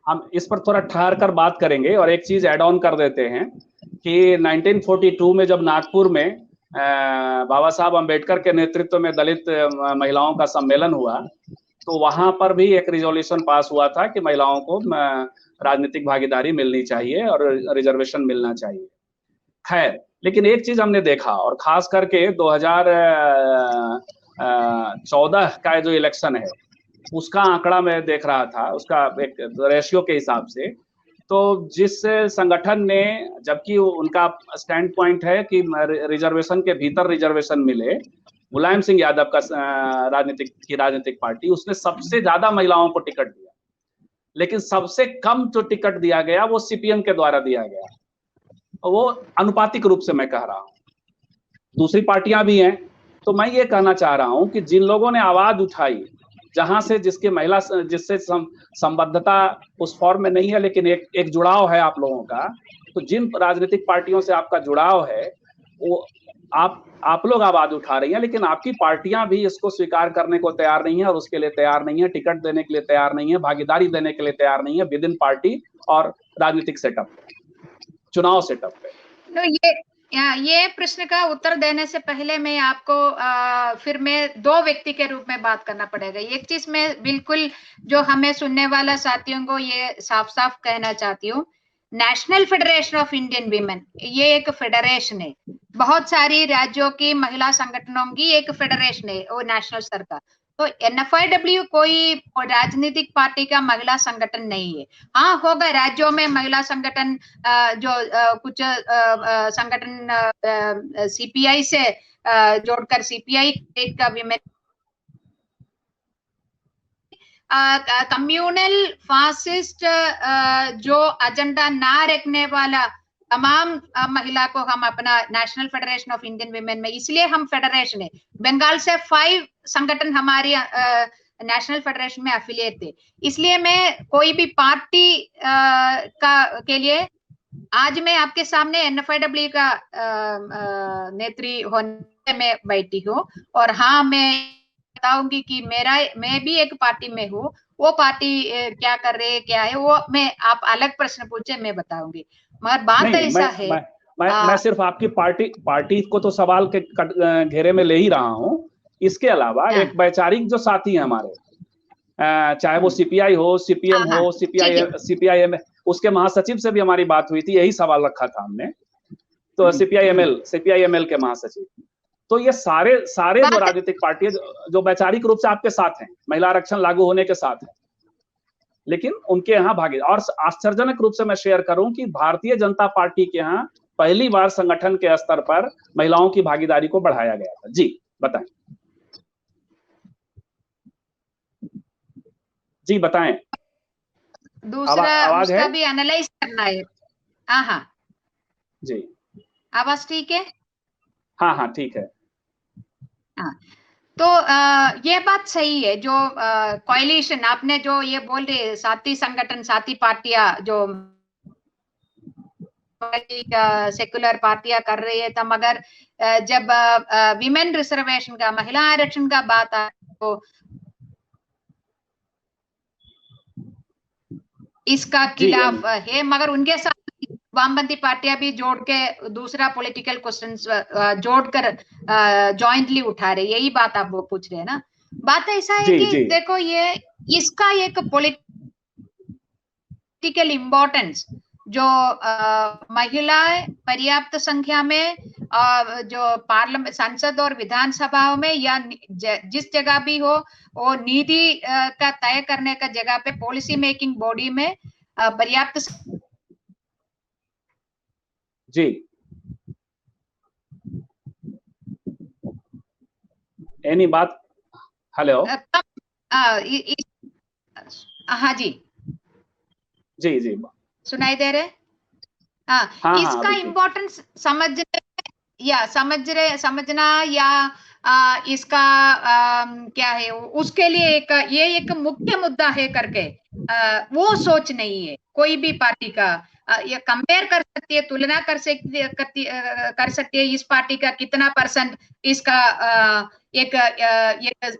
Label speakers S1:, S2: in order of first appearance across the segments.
S1: हम इस पर थोड़ा ठहर कर बात करेंगे और एक चीज ऐड ऑन कर देते हैं कि 1942 में जब नागपुर में बाबा साहब अम्बेडकर के नेतृत्व में दलित महिलाओं का सम्मेलन हुआ, तो वहां पर भी एक रिजोल्यूशन पास हुआ था कि महिलाओं को राजनीतिक भागीदारी मिलनी चाहिए और रिजर्वेशन मिलना चाहिए। खैर, लेकिन एक चीज हमने देखा, और खास करके 2014 का जो इलेक्शन है उसका आंकड़ा मैं देख रहा था, उसका एक रेशियो के हिसाब से, तो जिस संगठन ने, जबकि उनका स्टैंड पॉइंट है कि रिजर्वेशन के भीतर रिजर्वेशन मिले, मुलायम सिंह यादव का राजनीतिक पार्टी, उसने सबसे ज्यादा महिलाओं को टिकट दिया, लेकिन सबसे कम जो टिकट दिया गया वो सीपीएम के द्वारा दिया गया। वो अनुपातिक रूप से मैं कह रहा हूं, दूसरी पार्टियां भी हैं। तो मैं ये कहना चाह रहा हूं कि जिन लोगों ने आवाज उठाई, जहां से जिससे संबद्धता उस फॉर्म में नहीं है, लेकिन एक जुड़ाव है आप लोगों का, तो जिन राजनीतिक पार्टियों से आपका जुड़ाव है, वो आप लोग आवाज उठा रही हैं, लेकिन आपकी पार्टियां भी इसको स्वीकार करने को तैयार नहीं है और उसके लिए तैयार नहीं है, टिकट देने के लिए तैयार नहीं है, भागीदारी देने के लिए तैयार नहीं है विद इन पार्टी और राजनीतिक सेटअप पे, चुनाव सेटअप पे।
S2: तो ये प्रश्न का उत्तर देने से पहले मैं आपको फिर मैं दो व्यक्ति के रूप में बात करना पड़ेगा। एक चीज मैं बिल्कुल जो हमें सुनने वाला साथियों को ये साफ साफ कहना चाहती हूँ, national federation of Indian women ये एक फेडरेशन है, बहुत सारी राज्यों की महिला संगठनों की एक फेडरेशन है वो नेशनल स्तर का। तो एनएफआईडब्ल्यू कोई राजनीतिक पार्टी का महिला संगठन नहीं है। हाँ, होगा राज्यों में महिला संगठन, जो कुछ संगठन सीपीआई से जोड़कर सीपीआई का विमेन कम्युनल फासिस्ट जो एजेंडा ना रखने वाला तमाम महिला को हम अपना national federation of Indian women में, इसलिए हम फेडरेशन है, बंगाल से 5 संगठन हमारी नेशनल फेडरेशन में एफिलिएट थे। इसलिए मैं कोई भी पार्टी के लिए आज मैं आपके सामने एनएफआईडब्ल्यू का नेत्री होने में बैठी हूँ, और हाँ मैं बताऊंगी कि मैं भी एक पार्टी में हूँ, वो पार्टी क्या कर रहे है क्या है वो मैं, आप अलग प्रश्न पूछे मैं बताऊंगी, मगर बात ऐसा है।
S1: मैं सिर्फ आपकी पार्टी को तो सवाल के घेरे में ले ही रहा हूँ। इसके अलावा एक वैचारिक जो साथी है हमारे, चाहे वो सीपीआई हो, सीपीएम हो, सीपीआईएम, उसके महासचिव से भी हमारी बात हुई थी, यही सवाल रखा था हमने, तो सीपीआईएमएल के महासचिव। तो ये सारे जो राजनीतिक पार्टियां जो वैचारिक रूप से आपके साथ हैं, महिला आरक्षण लागू होने के साथ हैं, लेकिन उनके यहाँ भागी, और आश्चर्यजनक रूप से मैं शेयर करूं कि भारतीय जनता पार्टी के यहाँ पहली बार संगठन के स्तर पर महिलाओं की भागीदारी को बढ़ाया गया था। जी बताएं। जी बताएं।
S2: दूसरा उसका भी एनालाइज करना है। हाँ
S1: जी,
S2: आवाज ठीक है?
S1: हाँ ठीक है।
S2: हाँ, तो ये बात सही है जो कोएलिशन आपने जो ये बोल रहे, साथी संगठन साथी पार्टियां जो सेकुलर पार्टियां कर रही है, तब मगर जब विमेन रिजर्वेशन का, महिला आरक्षण का बात आए तो इसका खिलाफ है, मगर उनके साथ वामपंथी पार्टियां भी जोड़ के दूसरा पॉलिटिकल क्वेश्चन जोड़कर जॉइंटली उठा रहे, यही बात आप वो पूछ रहे हैं ना। बात ऐसा है कि देखो ये इसका एक पॉलिटिकल इम्पोर्टेंस जो महिलाएं पर्याप्त संख्या में जो पार्लियामेंट, संसद और विधानसभाओं में या जिस जगह भी हो, वो नीति का तय करने का जगह पे पॉलिसी मेकिंग बॉडी में पर्याप्त।
S1: जी एनी बात? हेलो
S2: हाँ जी सुनाई दे रहे? हाँ, इसका इम्पोर्टेंस समझना या इसका क्या है उसके लिए एक मुख्य मुद्दा है करके वो सोच नहीं है कोई भी पार्टी का। ये कंपेयर कर सकती है, तुलना कर सकती है इस पार्टी का कितना परसेंट इसका एक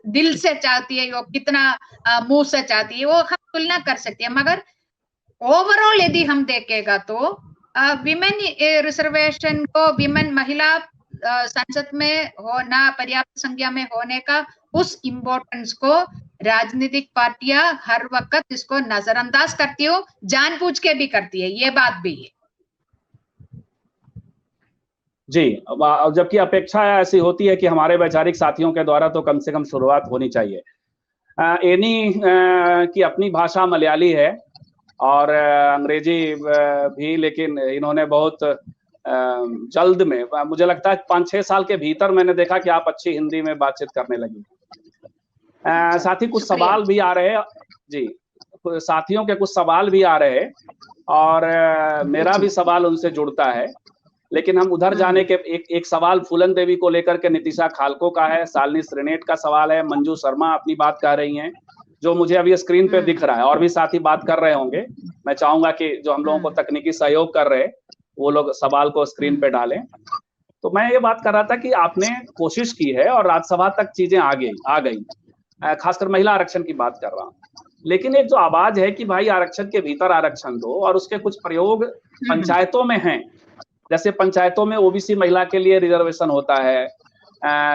S2: दिल से चाहती है, वो कितना मुंह से चाहती है, वो हम तुलना कर सकते हैं, मगर ओवरऑल यदि हम देखेगा तो विमेन रिजर्वेशन को, विमेन महिला संसद में होना, पर्याप्त संख्या में होने का उस इम्पोर्टेंस को राजनीतिक पार्टियां हर वक्त इसको नजरअंदाज करती हो, जानबूझ के भी करती है, ये बात भी है।
S1: जी, जबकि अपेक्षा ऐसी होती है कि हमारे वैचारिक साथियों के द्वारा तो कम से कम शुरुआत होनी चाहिए। एनी की अपनी भाषा मलयाली है और अंग्रेजी भी, लेकिन इन्होंने बहुत जल्द में, मुझे लगता है 5-6 साल के भीतर मैंने देखा कि आप अच्छी हिंदी में बातचीत करने लगी। साथ ही कुछ सवाल भी आ रहे हैं जी, साथियों के कुछ सवाल भी आ रहे हैं और मेरा भी सवाल उनसे जुड़ता है, लेकिन हम उधर जाने के एक सवाल फूलन देवी को लेकर के नितिशा खालको का है, शालिनी श्रीनेट का सवाल है, मंजू शर्मा अपनी बात कह रही हैं, जो मुझे अभी स्क्रीन पे दिख रहा है, और भी साथी बात कर रहे होंगे। मैं चाहूंगा कि जो हम लोगों को तकनीकी सहयोग कर रहे वो लोग सवाल को स्क्रीन पे डालें। तो मैं ये बात कर रहा था कि आपने कोशिश की है और राज्यसभा तक चीजें आ गई, खासकर महिला आरक्षण की बात कर रहा हूँ, लेकिन एक जो आवाज है कि भाई आरक्षण के भीतर आरक्षण दो, और उसके कुछ प्रयोग पंचायतों में हैं, जैसे पंचायतों में ओबीसी महिला के लिए रिजर्वेशन होता है,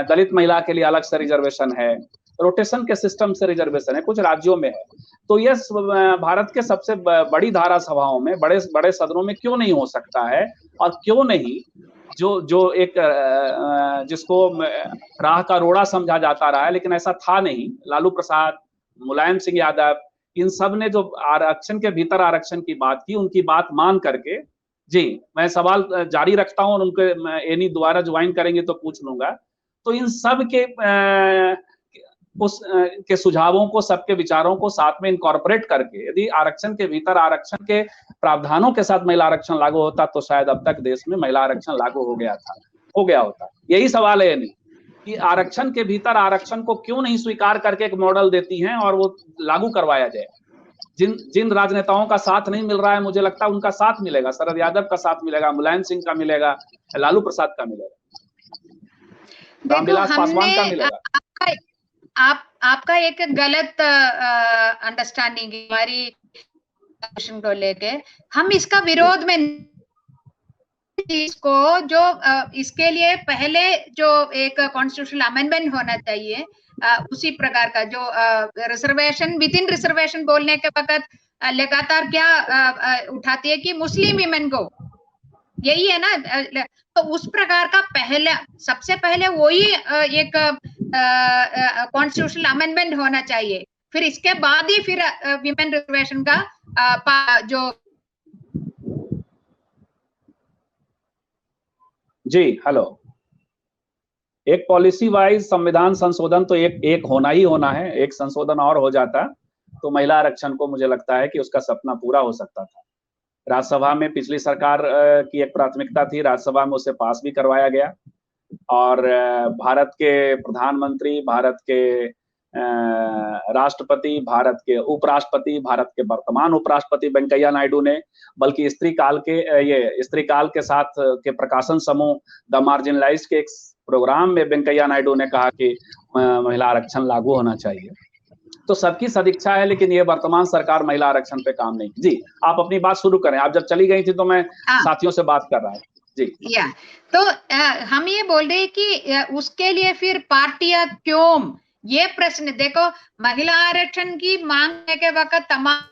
S1: दलित महिला के लिए अलग से रिजर्वेशन है, रोटेशन के सिस्टम से रिजर्वेशन है, कुछ राज्यों में है। तो ये भारत के सबसे बड़ी धारा सभाओं में, बड़े बड़े सदनों में क्यों नहीं हो सकता है, और क्यों नहीं जो एक जिसको राह का रोड़ा समझा जाता रहा है, लेकिन ऐसा था नहीं। लालू प्रसाद, मुलायम सिंह यादव, इन सब ने जो आरक्षण के भीतर आरक्षण की बात की, उनकी बात मान करके, जी मैं सवाल जारी रखता हूं और उनके एनी दोबारा ज्वाइन करेंगे तो पूछ लूंगा। तो इन सब के के सुझावों को, सबके विचारों को साथ में इनकॉर्पोरेट करके यदि आरक्षण के भीतर आरक्षण के प्रावधानों के साथ महिला आरक्षण लागू होता तो शायद अब तक देश में महिला आरक्षण लागू हो गया होता। यही सवाल है नहीं कि आरक्षण के भीतर आरक्षण को क्यों नहीं स्वीकार करके एक मॉडल देती हैं और वो लागू करवाया जाए। जिन राजनेताओं का साथ नहीं मिल रहा है, मुझे लगता है उनका साथ मिलेगा, शरद यादव का साथ मिलेगा, मुलायम सिंह का मिलेगा, लालू प्रसाद का मिलेगा, रामविलास पासवान का मिलेगा।
S2: आपका एक गलत अंडरस्टैंडिंग हमारी क्वेश्चन को लेके, हम इसका विरोध में इसको जो इसके लिए पहले जो एक कॉन्स्टिट्यूशनल अमेंडमेंट होना चाहिए, उसी प्रकार का जो रिजर्वेशन विद इन रिजर्वेशन बोलने के वक्त लगातार क्या उठाती है कि मुस्लिम विमेन को, यही है ना, तो उस प्रकार का पहले सबसे पहले वही एक कॉन्स्टिट्यूशनल अमेंडमेंट होना चाहिए, फिर इसके बाद ही फिर विमेन रिजर्वेशन का जो
S1: जी हेलो, एक पॉलिसी वाइज संविधान संशोधन तो एक होना ही होना है। एक संशोधन और हो जाता तो महिला आरक्षण को मुझे लगता है कि उसका सपना पूरा हो सकता था। राज्यसभा में पिछली सरकार की एक प्राथमिकता थी, राज्यसभा में उसे पास भी करवाया गया, और भारत के प्रधानमंत्री, भारत के राष्ट्रपति, भारत के उपराष्ट्रपति, भारत के वर्तमान उपराष्ट्रपति वेंकैया नायडू ने, बल्कि स्त्री काल के साथ के प्रकाशन समूह द मार्जिनलाइज्ड के एक प्रोग्राम में वेंकैया नायडू ने कहा कि महिला आरक्षण लागू होना चाहिए। तो सबकी सदिच्छा है, लेकिन ये वर्तमान सरकार महिला आरक्षण पे काम नहीं। जी आप अपनी बात शुरू करें, आप जब चली गई थी तो मैं साथियों से बात कर रहा हूँ। जी
S2: तो हम ये बोल रहे हैं कि उसके लिए फिर पार्टियां क्यों, ये प्रश्न देखो, महिला आरक्षण की मांग के वक्त तमाम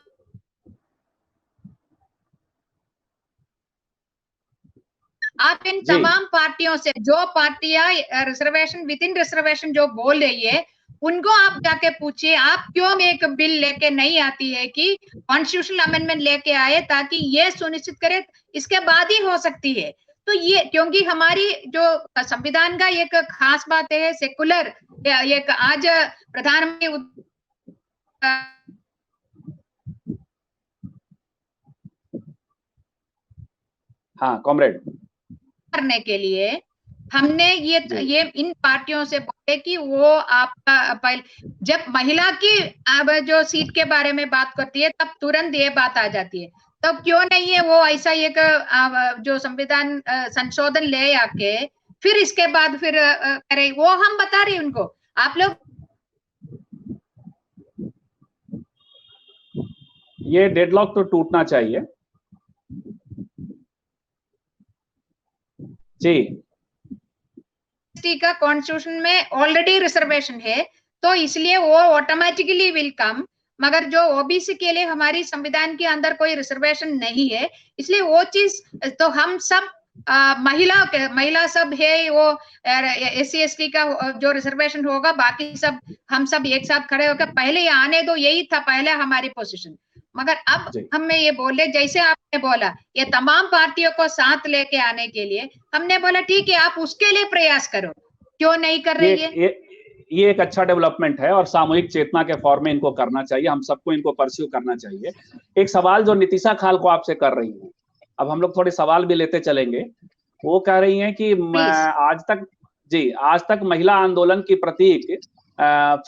S2: आप इन तमाम पार्टियों से, जो पार्टियां रिजर्वेशन विद इन रिजर्वेशन जो बोल रही है, उनको आप जाके पूछिए आप क्यों एक बिल लेके नहीं आती है कि कॉन्स्टिट्यूशनल अमेंडमेंट लेके आए ताकि ये सुनिश्चित करे, इसके बाद ही हो सकती है। तो ये क्योंकि हमारी जो संविधान का एक खास बात है, सेकुलर, एक आज प्रधानमंत्री
S1: हाँ कॉमरेड
S2: करने के लिए हमने ये इन पार्टियों से बोले कि वो आपका जब महिला की जो सीट के बारे में बात करती है तब तुरंत ये बात आ जाती है, तब क्यों नहीं है वो ऐसा एक जो संविधान संशोधन ले आके फिर इसके बाद फिर करे, वो हम बता रहे उनको। आप लोग
S1: ये डेडलॉक तो टूटना चाहिए। जी,
S2: का कॉन्स्टिट्यूशन में ऑलरेडी रिजर्वेशन है, तो इसलिए वो ऑटोमेटिकली विल कम। मगर जो ओबीसी के लिए हमारी संविधान के अंदर कोई रिजर्वेशन नहीं है, इसलिए वो चीज तो हम सब महिला सब है, वो SC ST का जो रिजर्वेशन होगा, बाकी सब हम सब एक साथ खड़े होकर पहले आने दो, यही था पहले हमारी पोजीशन। मगर अब हमें ये बोले, जैसे आपने बोला ये तमाम पार्टियों को साथ लेके आने के लिए, हमने बोला ठीक है आप उसके लिए प्रयास करो, क्यों नहीं कर रही है?
S1: ये एक अच्छा डेवलपमेंट है और सामूहिक चेतना के फॉर्म में इनको करना चाहिए, हम सबको इनको परस्यू करना चाहिए। एक सवाल जो नितिशा खाल को आपसे कर रही है, अब हम लोग थोड़े सवाल भी लेते चलेंगे। वो कह रही हैं कि आज तक महिला आंदोलन की प्रतीक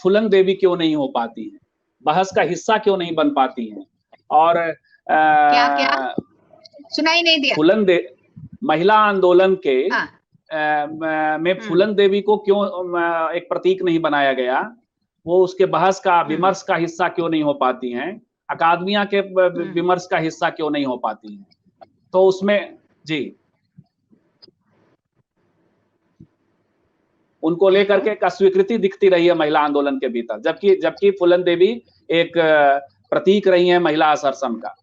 S1: फूलन देवी क्यों नहीं हो पाती है, बहस का हिस्सा क्यों नहीं बन पाती है, और
S2: क्या सुनाई नहीं दिया?
S1: महिला आंदोलन के में फूलन देवी को क्यों एक प्रतीक नहीं बनाया गया, वो उसके बहस का विमर्श का हिस्सा क्यों नहीं हो पाती हैं, अकादमिया के विमर्श का हिस्सा क्यों नहीं हो पाती हैं? तो उसमें जी उनको लेकर के एक अस्वीकृति दिखती रही है महिला आंदोलन के भीतर, जबकि फूलन देवी एक प्रतीक रही है महिला असरसन का।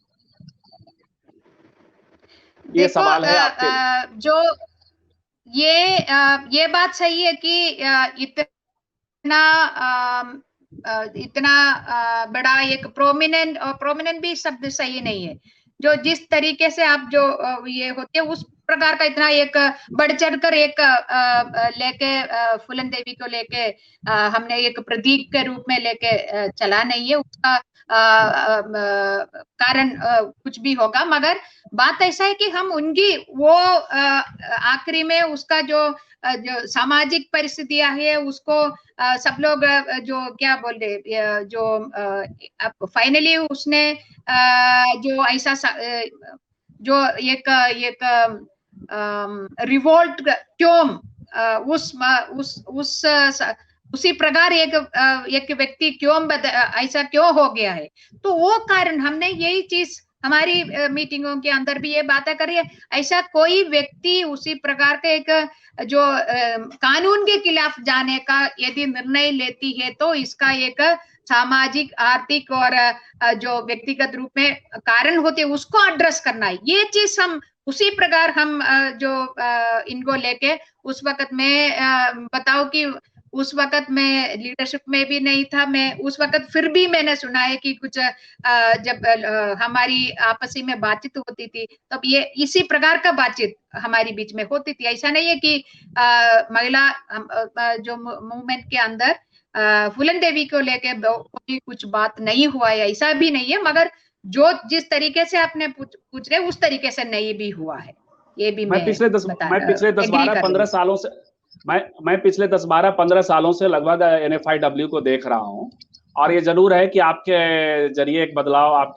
S1: ये सवाल है आपके।
S2: जो ये बात सही है कि इतना बड़ा एक प्रोमिनेंट भी शब्द सही नहीं है, जो जिस तरीके से आप जो ये होते हैं उस प्रकार का इतना एक बढ़ चढ़कर एक लेके फूलन देवी को लेके हमने एक प्रतीक के रूप में लेके चला नहीं है। उसका कारण कुछ भी होगा, मगर बात ऐसा है कि हम उनकी वो आखिरी में उसका जो सामाजिक परिस्थितियां है उसको सब लोग जो क्या बोल रहे, जो फाइनली उसने जो ऐसा जो एक रिवोल्ट क्यों उसी प्रकार एक व्यक्ति क्यों ऐसा क्यों हो गया है, तो वो कारण हमने यही चीज हमारी मीटिंगों के अंदर भी ये बातें करी है। ऐसा कोई व्यक्ति उसी प्रकार के एक जो कानून के खिलाफ जाने का यदि निर्णय लेती है, तो इसका एक सामाजिक, आर्थिक और जो व्यक्तिगत रूप में कारण होते हैं उसको एड्रेस करना है। ये चीज हम उसी प्रकार हम जो इनको लेके उस वक्त में बताओ कि उस वक्त मैं लीडरशिप में भी नहीं था, मैं उस वक्त फिर भी मैंने सुना है कि कुछ जब हमारी आपसी में बातचीत होती थी तब ये इसी प्रकार का बातचीत हमारी बीच में होती थी। ऐसा नहीं है कि महिला जो मूवमेंट के अंदर फूलन देवी को लेके कोई कुछ बात नहीं हुआ है, ऐसा भी नहीं है, मगर जो जिस तरीके से आपने पूछ रहे उस तरीके से नहीं भी हुआ है। ये भी मैं पिछले
S1: 10-12-15 सालों से मैं पिछले 10-12-15 सालों से लगभग NFIW को देख रहा हूं, और ये जरूर है कि आपके जरिए एक बदलाव, आप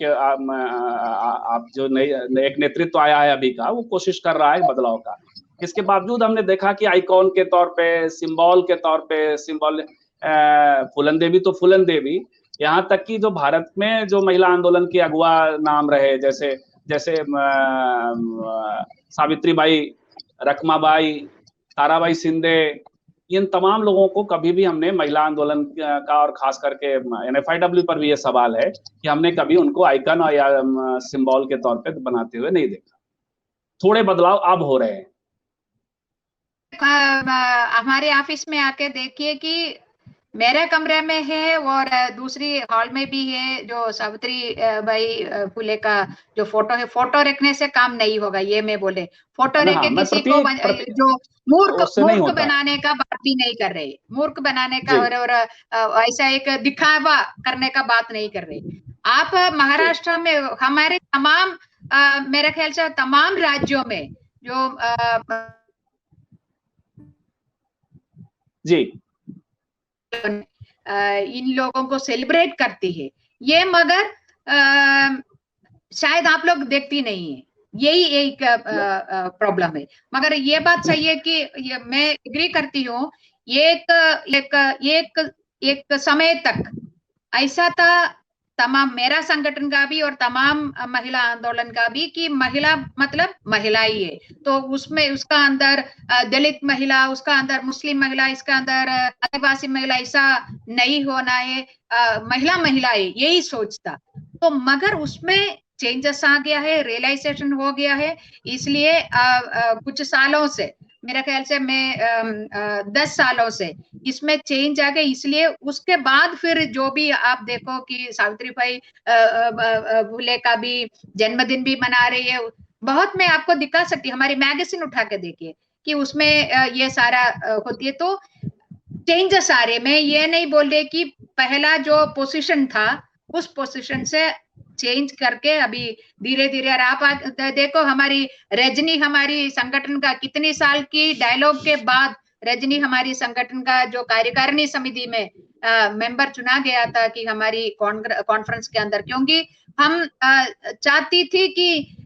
S1: जो एक नेतृत्व आया है अभी का, वो कोशिश कर रहा है बदलाव का। इसके बावजूद हमने देखा कि आइकॉन के तौर पे, सिंबल के तौर पे, फूलन देवी तो फूलन देवी, यहाँ तक कि जो भारत में जो महिला आंदोलन के अगुआ नाम रहे, जैसे सावित्रीबाई, रखमाबाई, ताराबाई शिंदे, इन तमाम लोगों को कभी भी हमने महिला आंदोलन का, और खास करके NFIW पर भी ये सवाल है कि हमने कभी उनको आइकन या सिंबल के तौर पे बनाते हुए नहीं देखा। थोड़े बदलाव अब हो रहे हैं।
S2: हमारे ऑफिस में आके देखिए कि मेरे कमरे में है और दूसरी हॉल में भी है, जो सावित्री बाई फुले का जो फोटो है, फोटो रखने से काम नहीं होगा, ये मैं बोले। फोटो रख के किसी को जो मूर्ख बनाने का बात भी नहीं कर रहे, मूर्ख बनाने का और ऐसा एक दिखावा करने का बात नहीं कर रहे। आप महाराष्ट्र में हमारे तमाम मेरे ख्याल से तमाम राज्यों में जो
S1: जी
S2: इन लोगों को सेलिब्रेट करती है ये, मगर शायद आप लोग देखती नहीं है, यही एक प्रॉब्लम है। मगर ये बात सही है कि मैं एग्री करती हूँ, एक समय तक ऐसा था, तमाम मेरा संगठन का भी और तमाम महिला आंदोलन का भी कि महिला मतलब महिला ही है, तो उसमें उसका अंदर दलित महिला, उसका अंदर मुस्लिम महिला, इसका अंदर आदिवासी महिला, ऐसा नहीं होना है, महिला महिला है, यही सोचता। तो मगर उसमें चेंजेस आ गया है, रियलाइजेशन हो गया है, इसलिए कुछ सालों से, मेरा ख्याल से मैं 10 सालों से इसमें चेंज आ गई। इसलिए उसके बाद फिर जो भी आप देखो कि सावित्रीबाई फुले का भी जन्मदिन भी मना रही है, बहुत मैं आपको दिखा सकती हूँ, हमारी मैगजीन उठा के देखिए कि उसमें ये सारा होती है। तो चेंजेस आ रहे, मैं ये नहीं बोल रही कि पहला जो पोजीशन था उस पोजीशन से चेंज करके अभी धीरे धीरे, और आप देखो हमारी रजनी, हमारी संगठन का कितने साल की डायलॉग के बाद रजनी हमारी संगठन का जो कार्यकारिणी समिति में मेंबर चुना गया था कि हमारी कॉन्फ्रेंस के अंदर, क्योंकि हम चाहती थी कि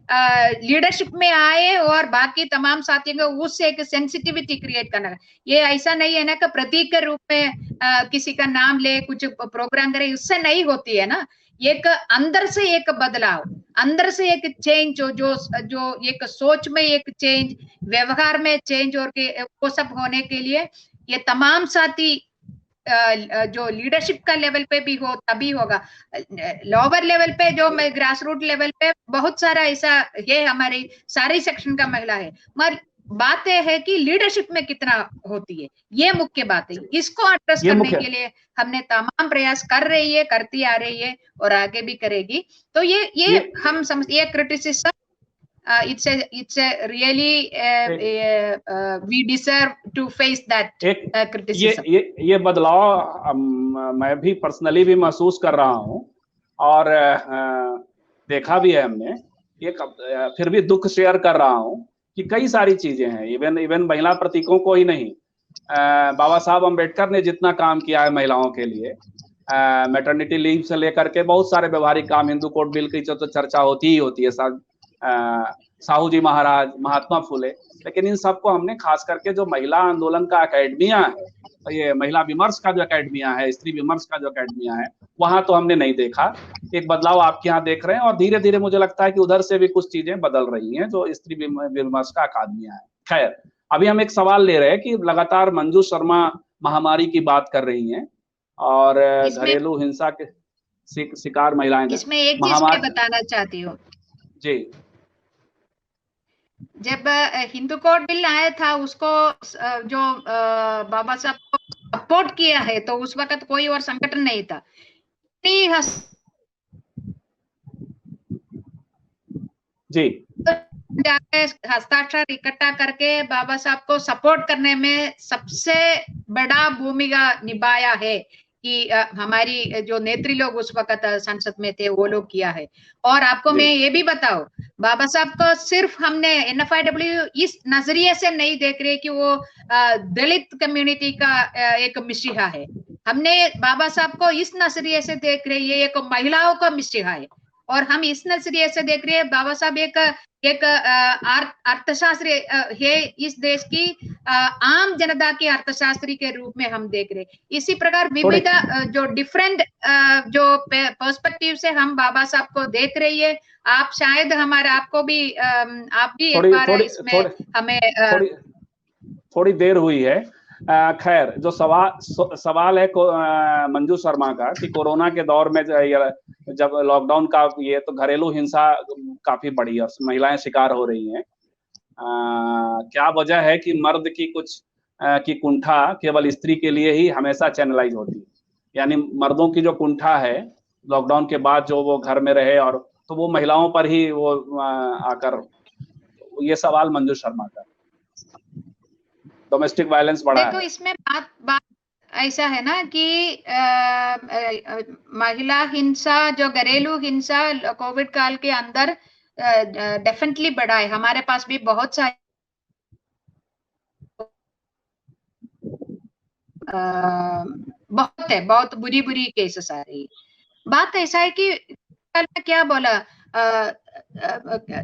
S2: लीडरशिप में आए और बाकी तमाम साथियों को उससे एक सेंसिटिविटी क्रिएट करना। ये ऐसा नहीं है ना कि प्रतीक के रूप में किसी का नाम ले, कुछ प्रोग्राम करे, उससे नहीं होती है ना। एक अंदर से एक बदलाव, अंदर से एक चेंज, जो एक सोच में एक चेंज, व्यवहार में चेंज, और वो सब होने के लिए ये तमाम साथी जो लीडरशिप का लेवल पे भी हो तभी होगा। लोअर लेवल पे, जो ग्रास रूट लेवल पे बहुत सारा ऐसा ये हमारी सारी सेक्शन का महिला है, मगर बात यह है कि लीडरशिप में कितना होती है, ये मुख्य बात है। इसको एड्रेस करने के लिए हमने तमाम प्रयास कर रही है, करती आ रही है और आगे भी करेगी। तो ये हम समझ, ये criticism it's a really we deserve to face that criticism.
S1: ये बदलाव मैं भी पर्सनली भी महसूस कर रहा हूँ और देखा भी है हमने। ये फिर भी दुख शेयर कर रहा हूँ कि कई सारी चीजें हैं, इवन महिला प्रतीकों को ही नहीं, बाबा साहब अम्बेडकर ने जितना काम किया है महिलाओं के लिए, मैटरनिटी लीव से लेकर के बहुत सारे व्यवहारिक काम, हिंदू कोड बिल की तो चर्चा होती ही होती है, साहू जी महाराज, महात्मा फुले, लेकिन इन सबको हमने खास करके जो महिला आंदोलन का अकेडमिया है, ये महिला विमर्श का जो अकेडमिया है, स्त्री विमर्श का जो अकेडमिया है, वहां तो हमने नहीं देखा। एक बदलाव आपके यहाँ देख रहे हैं और धीरे धीरे मुझे लगता है कि उधर से भी कुछ चीजें बदल रही हैं जो स्त्री विमर्श का अकादमिया है। खैर, अभी हम एक सवाल ले रहे हैं कि लगातार मंजू शर्मा महामारी की बात कर रही हैं और घरेलू हिंसा के शिकार महिलाएं,
S2: इसमें एक चीज मैं बताना चाहती हूँ
S1: जी।
S2: जब हिंदू कोड बिल आया था, उसको जो बाबा साहब को सपोर्ट किया है, तो उस वक्त कोई और संगठन नहीं था।
S1: जी,
S2: जाके हस्ताक्षर इकट्ठा करके बाबा साहब को सपोर्ट करने में सबसे बड़ा भूमिका निभाया है कि हमारी जो नेत्री लोग उस वक्त संसद में थे वो लोग किया है। और आपको मैं ये भी बताऊं, बाबा साहब को सिर्फ हमने NFIW इस नजरिए से नहीं देख रहे कि वो दलित कम्युनिटी का एक मिशीहा है, हमने बाबा साहब को इस नजरिए से देख रहे हैं एक महिलाओं का मिशीहा है, और हम इस नजरिए से देख रहे हैं बाबा साहब एक अर्थशास्त्री है, इस देश की आम जनता के अर्थशास्त्री के रूप में हम देख रहे हैं। इसी प्रकार विविध जो डिफरेंट जो पर्सपेक्टिव से हम बाबा साहब को देख रही है। आप शायद आप भी एक बार इसमें हमें
S1: थोड़ी देर हुई है। खैर, जो सवाल है मंजू शर्मा का कि कोरोना के दौर में जब लॉकडाउन का ये, तो घरेलू हिंसा काफी बढ़ी है, महिलाएं शिकार हो रही हैं। क्या वजह है कि मर्द की कुंठा केवल स्त्री के लिए ही हमेशा चैनलाइज होती है, यानी मर्दों की जो कुंठा है लॉकडाउन के बाद जो वो घर में रहे, और तो वो महिलाओं पर ही वो आकर, ये सवाल मंजू शर्मा का, डोमेस्टिक वायलेंस बढ़ा है।
S2: देखो, इसमें बात ऐसा है ना कि महिला हिंसा, जो घरेलू हिंसा कोविड काल के अंदर डेफिनेटली बढ़ा है। हमारे पास भी बहुत सारे बहुत बुरी केसेस आ रही। बात ऐसा है कि क्या बोला,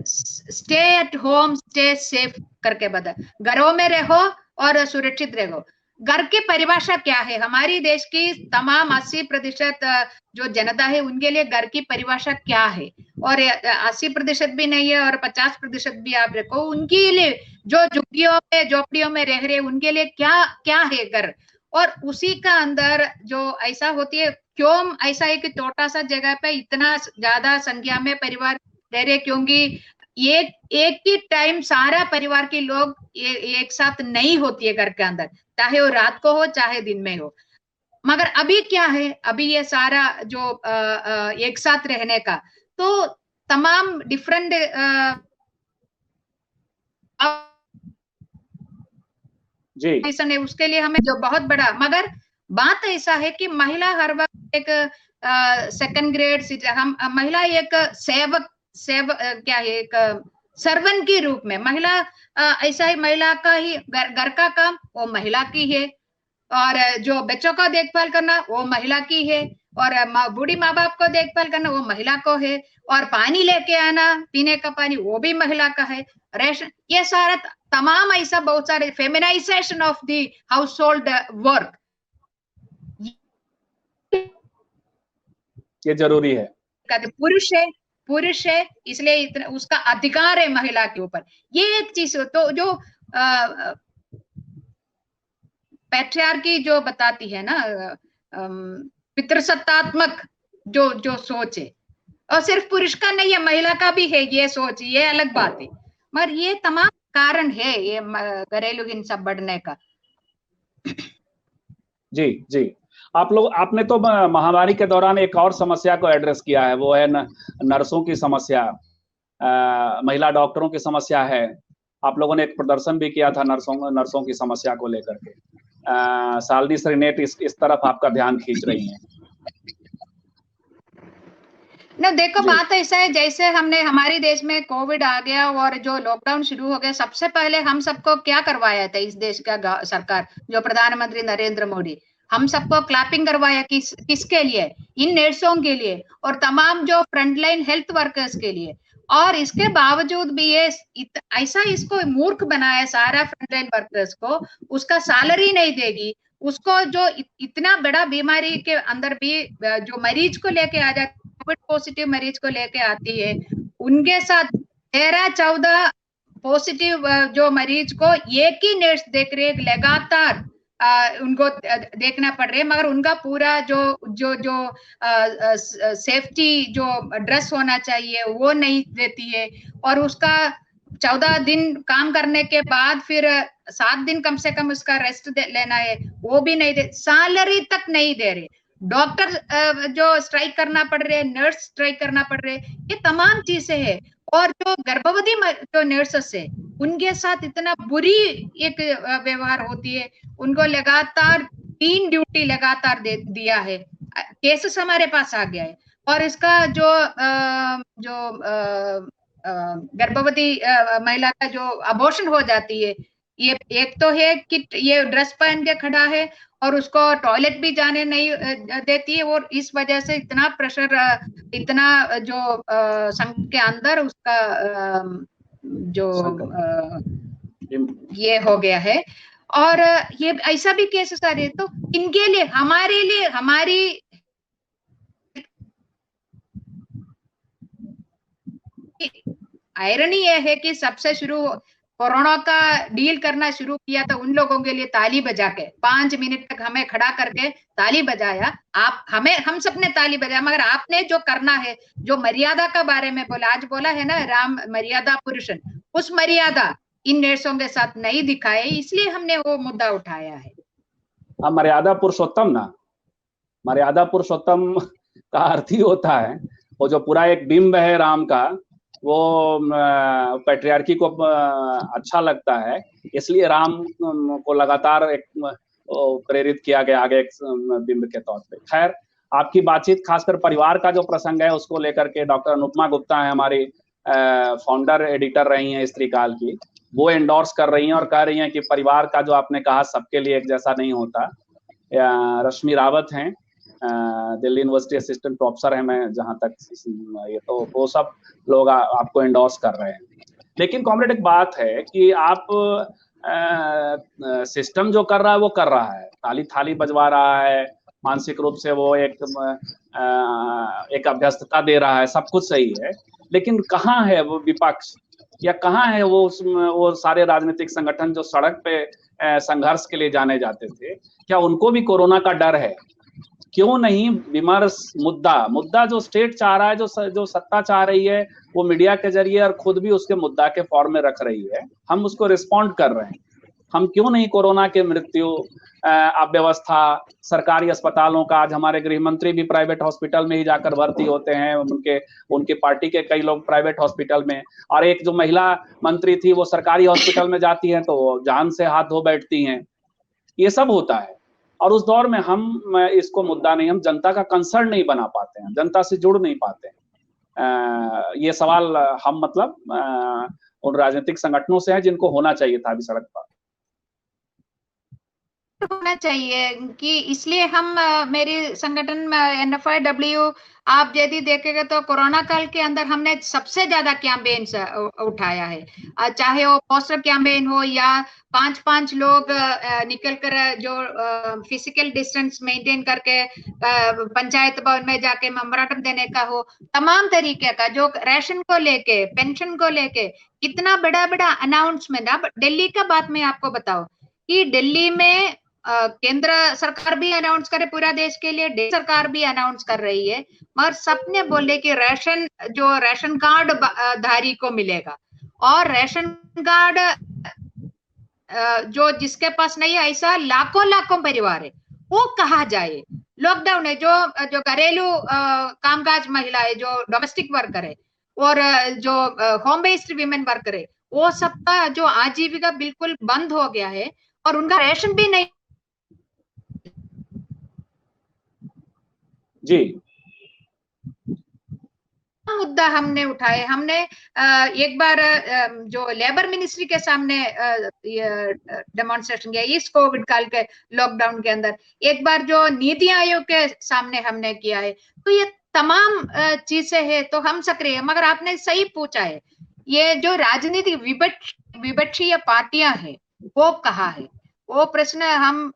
S2: stay at home, stay safe करके बता, घरों में रहो और सुरक्षित रहो। घर की परिभाषा क्या है? हमारी देश की तमाम 80% जो जनता है उनके लिए घर की परिभाषा क्या है? और 80% भी नहीं है और 50% भी आप रखो, उनके लिए जो झुग्गियों में झोपड़ियों में रह रहे उनके लिए क्या क्या है घर? और उसी का अंदर जो ऐसा होती है, क्यों ऐसा है कि छोटा सा जगह पे इतना ज्यादा संख्या में परिवार रह रहे? क्योंकि एक ही टाइम सारा परिवार के लोग एक साथ नहीं होती है घर के अंदर, चाहे वो रात को हो चाहे दिन में हो। मगर अभी क्या है, अभी ये सारा जो एक साथ रहने का, तो तमाम डिफरेंट
S1: जी
S2: उसके लिए हमें जो बहुत बड़ा, मगर बात ऐसा है कि महिला हर वक्त एक सेकंड ग्रेड हम महिला एक क्या है, एक सर्वेंट के रूप में महिला ऐसा ही, महिला का ही घर का काम वो महिला की है, और जो बच्चों का देखभाल करना वो महिला की है, और बूढ़ी माँ बाप को देखभाल करना वो महिला को है, और पानी लेके आना पीने का पानी वो भी महिला का है, रेशन, ये सारा तमाम ऐसा बहुत सारे feminization of the household work,
S1: ये जरूरी है।
S2: पुरुष है इसलिए इतना उसका अधिकार है महिला के ऊपर, ये एक चीज। तो जो पैट्रियार्की जो बताती है ना, पितृसत्तात्मक जो जो सोच है, और सिर्फ पुरुष का नहीं है, महिला का भी है ये सोच, ये अलग बात है, मगर ये तमाम कारण है ये घरेलू हिंसा बढ़ने का।
S1: जी जी, आपने तो महामारी के दौरान एक और समस्या को एड्रेस किया है, वो है नर्सों की समस्या, महिला डॉक्टरों की समस्या है। आप लोगों ने एक प्रदर्शन भी किया था नर्सों की समस्या को लेकर के। शालिनी श्रीनेत इस तरफ आपका ध्यान खींच रही हैं।
S2: ना देखो, बात ऐसा है, जैसे हमने हमारे देश में कोविड आ गया और जो लॉकडाउन शुरू हो गया, सबसे पहले हम सबको क्या करवाया था इस देश का सरकार, जो प्रधानमंत्री नरेंद्र मोदी, हम सबको क्लैपिंग करवाया किसके लिए? इन नर्सों के लिए और तमाम जो फ्रंटलाइन हेल्थ वर्कर्स के लिए। और इसके बावजूद भी ये ऐसा इसको मूर्ख बनाया सारा फ्रंटलाइन वर्कर्स को, उसका सैलरी नहीं देगी उसको, जो इतना बड़ा बीमारी के अंदर भी जो मरीज को लेके आ जाता, कोविड पॉजिटिव मरीज को लेके आती है, उनके साथ 13-14 पॉजिटिव जो मरीज को एक ही नर्स देख रही है, लगातार उनको देखना पड़ रहा है, मगर उनका पूरा जो जो जो सेफ्टी जो ड्रेस होना चाहिए वो नहीं देती है, और उसका 14 दिन काम करने के बाद फिर 7 दिन कम से कम उसका रेस्ट लेना है, वो भी नहीं दे, सैलरी तक नहीं दे रहे, डॉक्टर जो स्ट्राइक करना पड़ रहे, नर्स स्ट्राइक करना पड़ रहे, ये तमाम चीजें हैं। और जो गर्भवती जो नर्सेस है उनके साथ इतना बुरी एक व्यवहार होती है, उनको लगातार 3 ड्यूटी लगातार दिया है, केसेस हमारे पास आ गया है। और इसका जो गर्भवती महिला का जो अबॉर्शन हो जाती है, ये एक तो है कि ये ड्रेस पहन के खड़ा है और उसको टॉयलेट भी जाने नहीं देती है, और इस वजह से इतना प्रेशर, इतना जो संघ के अंदर उसका जो ये हो गया है। और ये ऐसा भी केसेस आ रहे, तो इनके लिए हमारे लिए हमारी आयरनी ये है कि सबसे शुरू कोरोना का डील करना शुरू किया था उन लोगों के लिए ताली बजा के, 5 मिनट तक हमें खड़ा करके ताली बजाया, हम सबने ताली बजाया, मगर आपने जो करना है, जो मर्यादा का बारे में बोला, आज बोला है ना राम मर्यादा पुरुषन, उस मर्यादा इन नर्सों के साथ नहीं दिखाए, इसलिए हमने वो मुद्दा उठाया है।
S1: मर्यादा पुरुषोत्तम ना, मर्यादा पुरुषोत्तम का अर्थ ही होता है वो जो पूरा एक बिंब है राम का, वो पैट्रियार्की को अच्छा लगता है, इसलिए राम को लगातार एक प्रेरित किया गया आगे एक बिंब के तौर पे। खैर, आपकी बातचीत खासकर परिवार का जो प्रसंग है उसको लेकर के, डॉक्टर अनुपमा गुप्ता है हमारी फाउंडर एडिटर रही हैं स्त्री काल की, वो एंडोर्स कर रही हैं और कह रही हैं कि परिवार का जो आपने कहा सबके लिए एक जैसा नहीं होता। रश्मि रावत हैं, दिल्ली यूनिवर्सिटी असिस्टेंट प्रोफेसर है, मैं जहां तक ये, तो वो सब लोग आपको एंडोर्स कर रहे हैं। लेकिन कॉमरेड एक बात है कि आप सिस्टम जो कर रहा है वो कर रहा है, ताली थाली बजवा रहा है, मानसिक रूप से वो एक अभ्यस्तता दे रहा है, सब कुछ सही है, लेकिन कहाँ है वो विपक्ष, या कहाँ है वो सारे राजनीतिक संगठन जो सड़क पे संघर्ष के लिए जाने जाते थे? क्या उनको भी कोरोना का डर है? क्यों नहीं विमर्श, मुद्दा जो स्टेट चाह रहा है, जो सत्ता चाह रही है, वो मीडिया के जरिए और खुद भी उसके मुद्दा के फॉर्म में रख रही है, हम उसको रिस्पॉन्ड कर रहे हैं। हम क्यों नहीं कोरोना के मृत्यु, अव्यवस्था, सरकारी अस्पतालों का, आज हमारे गृह मंत्री भी प्राइवेट हॉस्पिटल में ही जाकर भर्ती होते हैं, उनके पार्टी के कई लोग प्राइवेट हॉस्पिटल में, और एक जो महिला मंत्री थी वो सरकारी हॉस्पिटल में जाती हैं तो जान से हाथ धो बैठती हैं। ये सब होता है, और उस दौर में हम इसको मुद्दा नहीं, हम जनता का कंसर्न नहीं बना पाते हैं, जनता से जुड़ नहीं पाते हैं। ये सवाल हम मतलब उन राजनीतिक संगठनों से है जिनको होना चाहिए था अभी सड़क पर
S2: होना चाहिए कि इसलिए हम मेरे संगठन NFIW आप यदि देखेंगे तो कोरोना काल के अंदर हमने सबसे ज्यादा कैंपेन्स उठाया है, चाहे वो पोस्टर कैंपेन हो या 5-5 लोग निकल कर जो फिजिकल डिस्टेंस मेंटेन करके पंचायत भवन में जाके मेमोरेंडम देने का हो, तमाम तरीके का जो राशन को लेके, पेंशन को लेके कितना बड़ा बड़ा अनाउंसमेंट। अब दिल्ली का बात मैं आपको बताऊं कि दिल्ली में केंद्र सरकार भी अनाउंस करे पूरा देश के लिए, दिल्ली सरकार भी अनाउंस कर रही है, मगर सबने बोले कि राशन कार्ड धारी को मिलेगा, और राशन कार्ड जो जिसके पास नहीं है, ऐसा लाखों परिवार है, वो कहा जाए। लॉकडाउन है, जो घरेलू कामकाज महिला है, जो डोमेस्टिक वर्कर है, और जो होम बेस्ड वीमेन वर्कर है, वो सबका जो आजीविका बिल्कुल बंद हो गया है, और उनका राशन भी नहीं।
S1: जी,
S2: मुद्दा हमने उठाए, हमने एक बार जो लेबर मिनिस्ट्री के सामने डेमोन्स्ट्रेशन किया इस कोविड काल के लॉकडाउन के अंदर, एक बार जो नीति आयोग के सामने हमने किया है। तो ये तमाम चीजें हैं, तो हम सक्रिय है। मगर आपने सही पूछा है, ये जो राजनीतिक विपक्षीय पार्टियां हैं वो कहाँ है, वो प्रश्न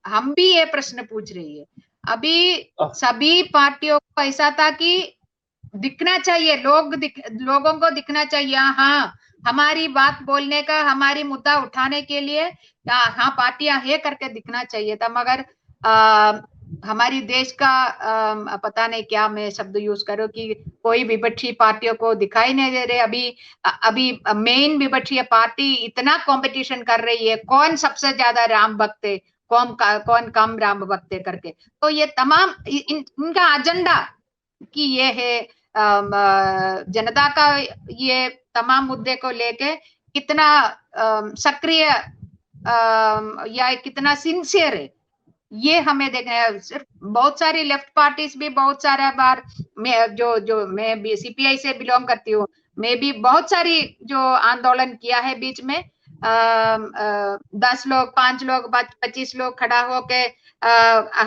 S2: हम भी ये प्रश्न पूछ रही है। अभी सभी पार्टियों को ऐसा था कि दिखना चाहिए, लोगों को दिखना चाहिए, हाँ हमारी बात बोलने का, हमारी मुद्दा उठाने के लिए हाँ पार्टियां है करके दिखना चाहिए था। मगर हमारी देश का पता नहीं क्या मैं शब्द यूज करूं कि कोई विपक्षी पार्टियों को दिखाई नहीं दे रहे। अभी मेन विपक्षी पार्टी इतना कंपटीशन कर रही है, कौन सबसे ज्यादा राम भक्त है, कौन कम राम भक्त है करके। तो ये तमाम इनका एजेंडा कि ये है जनता का, ये तमाम मुद्दे को लेके कितना सक्रिय या कितना सिंसियर है, ये हमें देखना है। सिर्फ बहुत सारी लेफ्ट पार्टीज भी बहुत सारा बार, मैं भी CPI से बिलोंग करती हूँ, मैं भी बहुत सारी जो आंदोलन किया है बीच में, 10 लोग 5 लोग 25 लोग खड़ा होके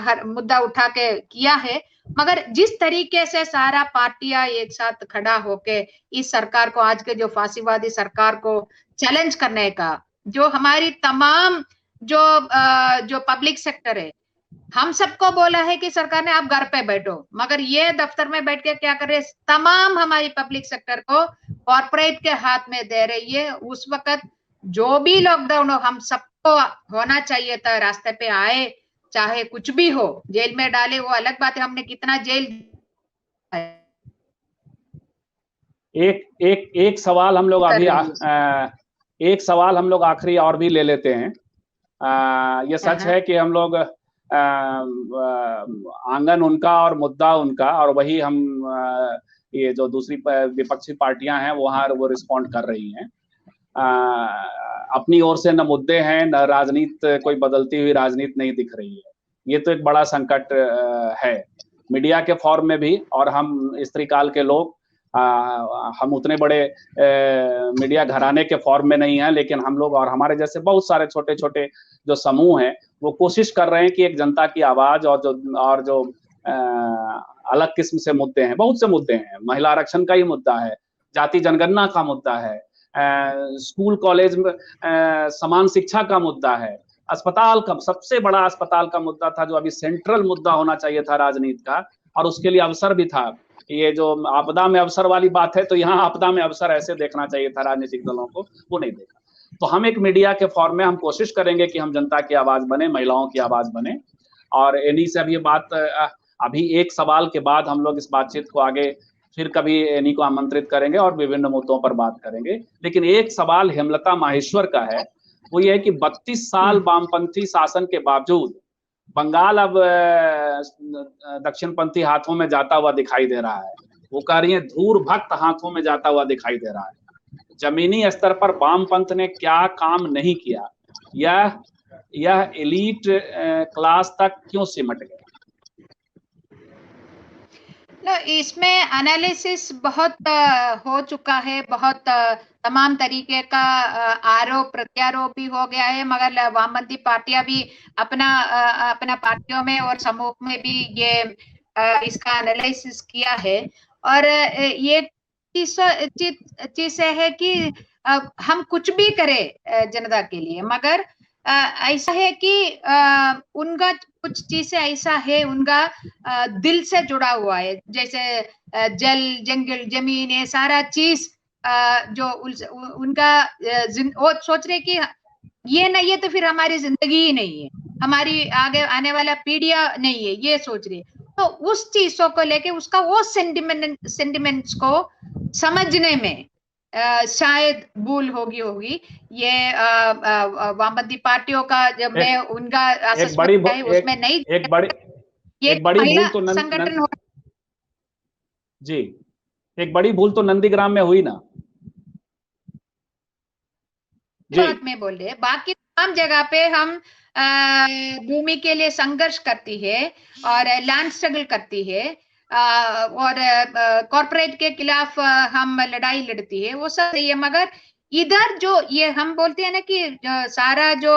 S2: हर मुद्दा उठा के किया है। मगर जिस तरीके से सारा पार्टियां एक साथ खड़ा होके इस सरकार को, आज के जो फांसीवादी सरकार को चैलेंज करने का, जो हमारी तमाम जो पब्लिक सेक्टर है, हम सबको बोला है कि सरकार ने आप घर पे बैठो, मगर ये दफ्तर में बैठ के क्या कर रहे, तमाम हमारी पब्लिक सेक्टर को कॉर्पोरेट के हाथ में दे रही है। उस वक्त जो भी लॉकडाउन हो, हम सबको होना चाहिए था, रास्ते पे आए, चाहे कुछ भी हो, जेल में डाले वो अलग बात है, हमने कितना जेल।
S1: एक सवाल हम लोग अभी एक सवाल हम लोग आखिरी और भी ले लेते हैं। ये सच है कि हम लोग आंगन उनका और मुद्दा उनका, और वही हम ये जो दूसरी विपक्षी पार्टियां हैं वो रिस्पॉन्ड कर रही हैं। अपनी ओर से न मुद्दे हैं न राजनीति, कोई बदलती हुई राजनीति नहीं दिख रही है। ये तो एक बड़ा संकट है मीडिया के फॉर्म में भी, और हम स्त्री काल के लोग हम उतने बड़े मीडिया घराने के फॉर्म में नहीं हैं, लेकिन हम लोग और हमारे जैसे बहुत सारे छोटे छोटे जो समूह हैं वो कोशिश कर रहे हैं कि एक जनता की आवाज और जो अलग किस्म से मुद्दे हैं, बहुत से मुद्दे हैं, महिला आरक्षण का ही मुद्दा है, जाति जनगणना का मुद्दा है, स्कूल कॉलेज में समान शिक्षा का मुद्दा है, अस्पताल का, सबसे बड़ा अस्पताल का मुद्दा था जो अभी सेंट्रल मुद्दा होना चाहिए था राजनीति का, और उसके लिए अवसर भी था। ये जो आपदा में अवसर वाली बात है, तो यहाँ आपदा में अवसर ऐसे देखना चाहिए था राजनीतिक दलों को, वो नहीं देखा। तो हम एक मीडिया के फॉर्म में हम कोशिश करेंगे कि हम जनता की आवाज बने, महिलाओं की आवाज बने, और इन्हीं से अब ये बात, अभी एक सवाल के बाद हम लोग इस बातचीत को आगे फिर कभी इन्हीं को आमंत्रित करेंगे और विभिन्न मुद्दों पर बात करेंगे। लेकिन एक सवाल हेमलता माहेश्वर का है, वो ये है कि 32 साल वामपंथी शासन के बावजूद बंगाल अब दक्षिणपंथी हाथों में जाता हुआ दिखाई दे रहा है। वो कह रही है धूर भक्त हाथों में जाता हुआ दिखाई दे रहा है। जमीनी स्तर पर वामपंथ ने क्या काम नहीं किया, यह एलीट क्लास तक क्यों सिमट गया?
S2: इसमें एनालिसिस बहुत हो चुका है, बहुत तमाम तरीके का आरोप प्रत्यारोप भी हो गया है, मगर वामपंथी पार्टियां भी अपना पार्टियों में और समूह में भी ये इसका एनालिसिस किया है। और ये चीज है कि हम कुछ भी करें जनता के लिए, मगर ऐसा है कि उनका कुछ चीजें ऐसा है, उनका दिल से जुड़ा हुआ है, जैसे जल जंगल जमीन, ये सारा चीज जो उनका वो सोच रहे कि ये नहीं है तो फिर हमारी जिंदगी ही नहीं है, हमारी आगे आने वाला पीढ़ियां नहीं है, ये सोच रही है। तो उस चीजों को लेके उसका वो सेंटिमेंट्स को समझने में शायद भूल होगी। ये वामपंथी पार्टियों का जब मैं उनका असेसमेंट है उसमें नहीं,
S1: एक बड़ी भूल तो
S2: संगठन
S1: जी, एक बड़ी भूल तो नंदीग्राम में हुई ना
S2: जी, बात में बोल रहे, बाकी तमाम जगह पे हम भूमि के लिए संघर्ष करती है और लैंड स्ट्रगल करती है, और कॉर्पोरेट के खिलाफ हम लड़ाई लड़ती है, वो सब सही है। मगर इधर जो ये हम बोलते हैं ना कि सारा जो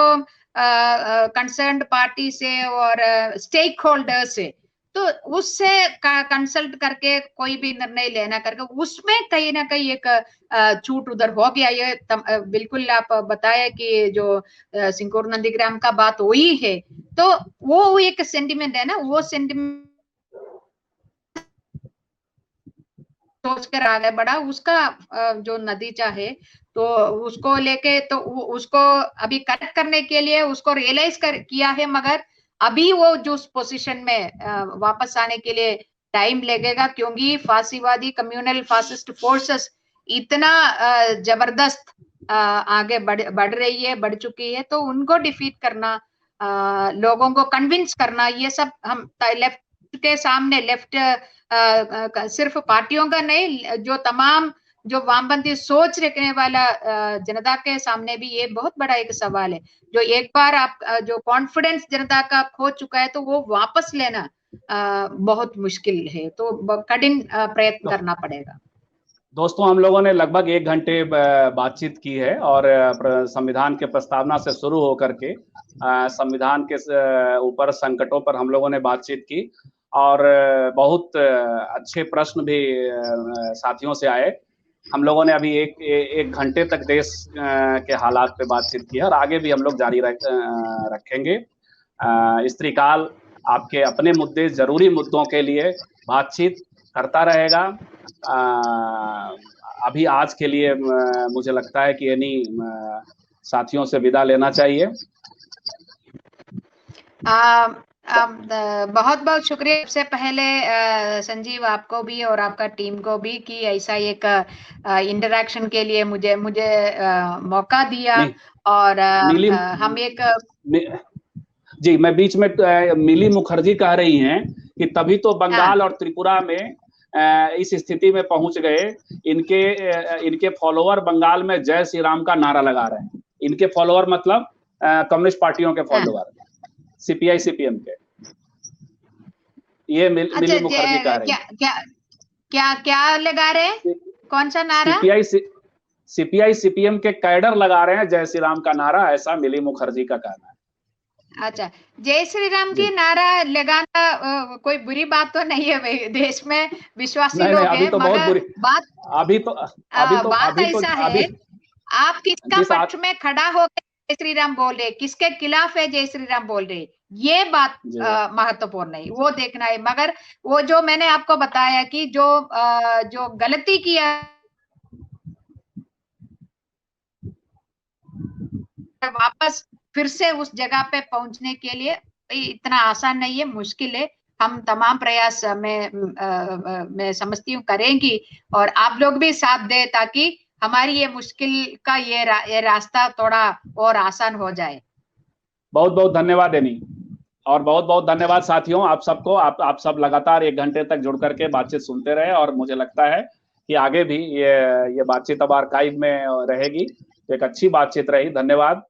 S2: कंसर्न्ड पार्टी से और स्टेक होल्डर से, तो उससे कंसल्ट करके कोई भी निर्णय लेना करके उसमें कहीं ना कहीं एक छूट उधर हो गया। ये बिल्कुल आप बताए कि जो सिंकोर नंदीग्राम का बात हुई है, तो वो एक सेंटिमेंट है ना, वो सेंटिमेंट सोच कर आगे बढ़ा, उसका जो नतीजा है तो उसको लेके तो उसको अभी करेक्ट करने के लिए उसको रियलाइज किया है, मगर अभी वो जो पोजीशन में वापस आने के लिए टाइम लगेगा, क्योंकि फांसीवादी कम्युनल फासिस्ट फोर्सेस इतना जबरदस्त आगे बढ़ रही है, बढ़ चुकी है, तो उनको डिफीट करना, लोगों को कन्विंस करना, ये सब हम लेफ्ट के सामने, लेफ्ट सिर्फ पार्टियों का नहीं, जो तमाम जो वामपंथी सोच रखने वाला जनता के सामने भी ये बहुत बड़ा एक सवाल है। जो एक बार आप जो कॉन्फिडेंस जनता का खो चुका है, तो वो वापस लेना बहुत मुश्किल है, तो कठिन प्रयत्न करना पड़ेगा।
S1: दोस्तों, हम लोगों ने लगभग 1 घंटे बातचीत की है, और संविधान के प्रस्तावना से शुरू होकर के संविधान के ऊपर संकटों पर हम लोगों ने बातचीत की, और बहुत अच्छे प्रश्न भी साथियों से आए। हम लोगों ने अभी एक घंटे तक देश के हालात पे बातचीत की है, और आगे भी हम लोग जारी रखेंगे। स्त्रीकाल आपके अपने मुद्दे, जरूरी मुद्दों के लिए बातचीत करता रहेगा। अभी आज के लिए मुझे लगता है कि इन्हीं साथियों से विदा लेना चाहिए।
S2: बहुत बहुत शुक्रिया। सबसे पहले संजीव, आपको भी और आपका टीम को भी कि ऐसा एक इंटरेक्शन के लिए मुझे मौका दिया, और हम एक
S1: जी, मैं बीच में मिली मुखर्जी कह रही हैं कि तभी तो बंगाल और त्रिपुरा में इस स्थिति में पहुंच गए। इनके फॉलोअर बंगाल में जय श्री राम का नारा लगा रहे हैं। इनके फॉलोअर मतलब कम्युनिस्ट पार्टियों के फॉलोअर, सीपीआई सीपीएम के। ये मिली मुखर्जी कह रही है।
S2: क्या लगा रहे हैं? कौन सा नारा?
S1: सीपीआई सीपीएम के कैडर लगा रहे हैं जय श्री राम का नारा, ऐसा मिली मुखर्जी का कहना है।
S2: अच्छा, जय श्री राम की नारा लगाना कोई बुरी बात तो नहीं है भाई, देश में विश्वासी लोग हैं,
S1: मगर
S2: बात
S1: अभी तो
S2: ऐसा है आप किसका पक्ष में खड़ा होकर जय श्री राम बोल रहे, किसके खिलाफ है जय श्री राम बोल रहे, ये बात महत्वपूर्ण है, वो देखना है। मगर वो जो मैंने आपको बताया कि जो गलती किया वापस फिर से उस जगह पे पहुंचने के लिए इतना आसान नहीं है, मुश्किल है। हम तमाम प्रयास मैं समझती हूँ करेंगी, और आप लोग भी साथ दे ताकि हमारी ये मुश्किल का ये रास्ता थोड़ा और आसान हो जाए।
S1: बहुत बहुत धन्यवाद एनी, और बहुत बहुत धन्यवाद साथियों आप सबको। आप सब लगातार 1 घंटे तक जुड़ करके बातचीत सुनते रहे, और मुझे लगता है कि आगे भी ये बातचीत अब आर्काइव में रहेगी। एक अच्छी बातचीत रही। धन्यवाद।